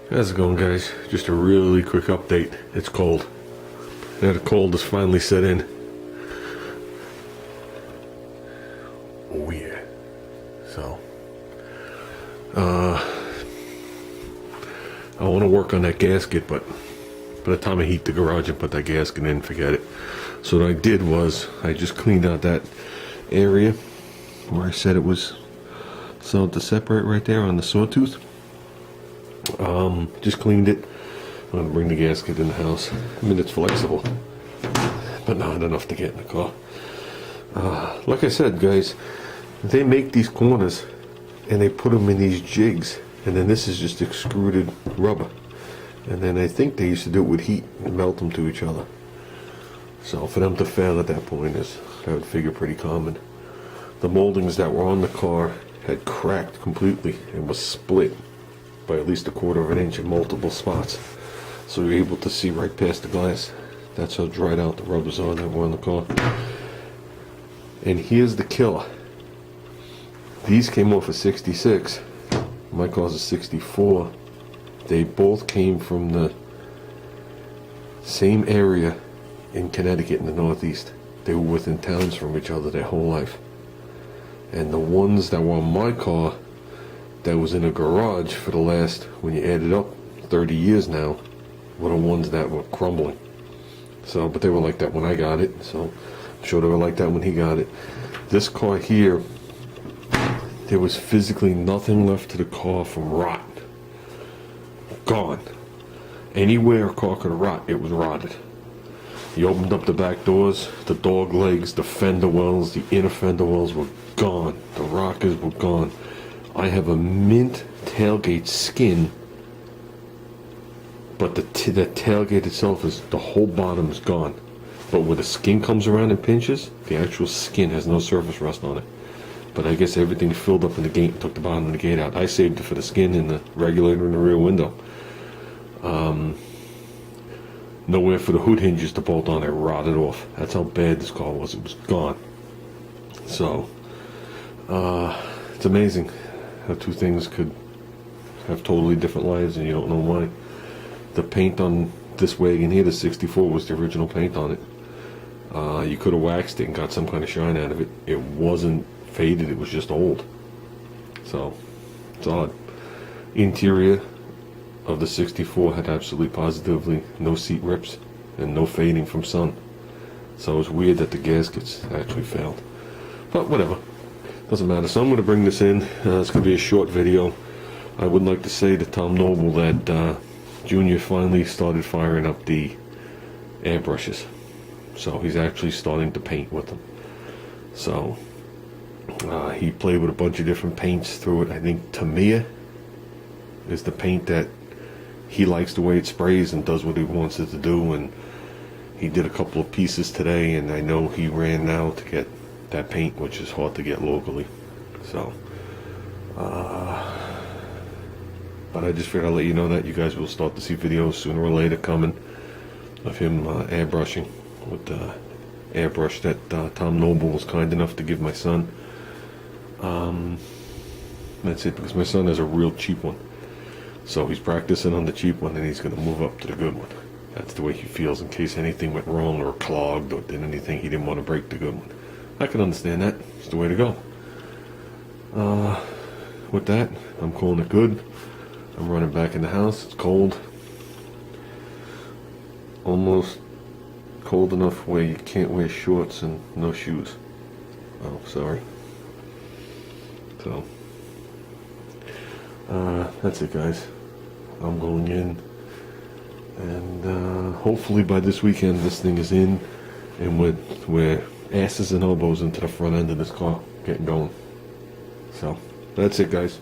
How's it going, guys? Just a really quick update. It's cold. Yeah, the cold has finally set in. Oh yeah. So I want to work on that gasket, but by the time I heat the garage and put that gasket in, forget it. So what I did was I just cleaned out that area where I said it was starting to separate right there on the sawtooth. Just cleaned it. I'm going to bring the gasket in the house. I mean, it's flexible, but not enough to get in the car. Like I said, guys, they make these corners and they put them in these jigs, and then this is just extruded rubber, and then I think they used to do it with heat and melt them to each other. So for them to fail at that point is, I would figure, pretty common. The moldings that were on the car had cracked completely and was split by at least 1/4 of an inch in multiple spots, so you're able to see right past the glass. That's how dried out the rubbers are that were on the car. And here's the killer. These came off a 66. My car's a 64. They both came from the same area in Connecticut in the Northeast. They were within towns from each other their whole life. And the ones that were on my car that was in a garage for the last, when you add it up, 30 years now, were the ones that were crumbling. So, but they were like that when I got it, so I'm sure they were like that when he got it. This car here, there was physically nothing left to the car from rot. Gone. Anywhere a car could rot, it was rotted. You opened up the back doors, the dog legs, the fender wells, the inner fender wells were gone. The rockers were gone. I have a mint tailgate skin, but the tailgate itself is, the whole bottom is gone. But where the skin comes around and pinches, the actual skin has no surface rust on it. But I guess everything filled up in the gate and took the bottom of the gate out. I saved it for the skin and the regulator in the rear window. Nowhere for the hood hinges to bolt on. They rotted off. That's how bad this car was. It was gone. So, it's amazing how two things could have totally different lives and you don't know why. The paint on this wagon here, the 64, was the original paint on it. You could have waxed it and got some kind of shine out of it. It wasn't faded, it was just old. So, it's odd. Interior of the 64 had absolutely positively no seat rips and no fading from sun. So it's weird that the gaskets actually failed. But whatever. Doesn't matter. So I'm going to bring this in. It's going to be a short video. I would like to say to Tom Noble that Junior finally started firing up the airbrushes. So he's actually starting to paint with them. So he played with a bunch of different paints through it. I think Tamiya is the paint that he likes, the way it sprays and does what he wants it to do. And he did a couple of pieces today, and I know he ran now to get that paint, which is hard to get locally. So but I just figured I'd let you know that you guys will start to see videos sooner or later coming of him airbrushing with the airbrush that Tom Noble was kind enough to give my son. That's it, because my son has a real cheap one, so he's practicing on the cheap one and he's going to move up to the good one. That's the way he feels, in case anything went wrong or clogged or did anything, he didn't want to break the good one. I can understand that. It's the way to go. With that, I'm calling it good. I'm running back in the house. It's cold. Almost cold enough where you can't wear shorts and no shoes. Oh, sorry. So, that's it, guys. I'm going in. And hopefully by this weekend this thing is in, and we're asses and elbows into the front end of this car getting going. So that's it, guys.